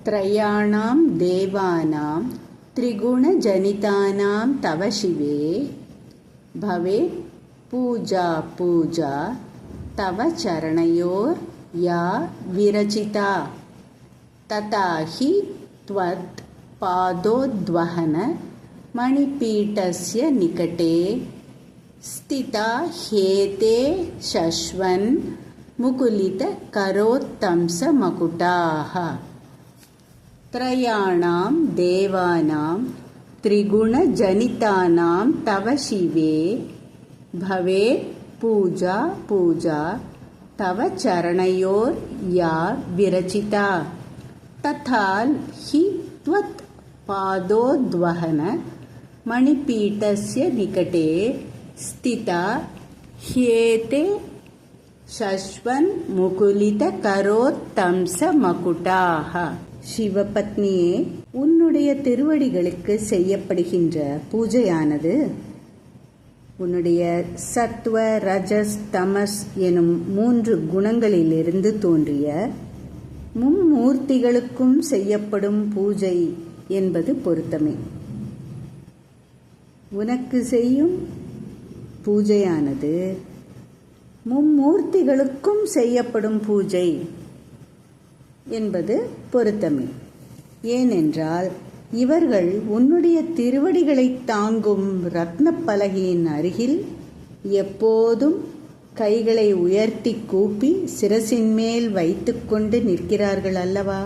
त्रयाणां देवानां त्रिगुणजनितानां तव शिवे भवेत् पूजा पूजा तव चरणयोर्या विरचिता तथा हि त्वत् पादोद्वहन मणिपीठस्य निकटे स्थिता ह्येते शश्वन् मुकुलितकरोत्तंसमकुटाः त्रयाणां देवानां त्रिगुणजनितानां तव शिवे भवेत् पूजा पूजा तव चरणयोर्या विरचिता तथा हि त्वत् पादोद्वहन मणिपीठस्य निकटे स्थिता ह्येते शश्वन् मुकुलितकरोत्तंसमकुटाः. சிவபத்னியே, உன்னுடைய திருவடிகளுக்கு செய்யப்படுகின்ற பூஜையானது உன்னுடைய சத்வ ரஜஸ் தமஸ் எனும் 3 குணங்களிலிருந்து தோன்றிய மும்மூர்த்திகளுக்கும் செய்யப்படும் பூஜை என்பது பொருத்தமே. உனக்கு செய்யும் பூஜையானது மும்மூர்த்திகளுக்கும் செய்யப்படும் பூஜை என்பது பொருத்தமே. ஏனென்றால் இவர்கள் உன்னுடைய திருவடிகளை தாங்கும் ரத்ன பலகையின் அருகில் எப்போதும் கைகளை உயர்த்தி கூப்பி சிரசின் மேல் வைத்துக்கொண்டு நிற்கிறார்கள் அல்லவா?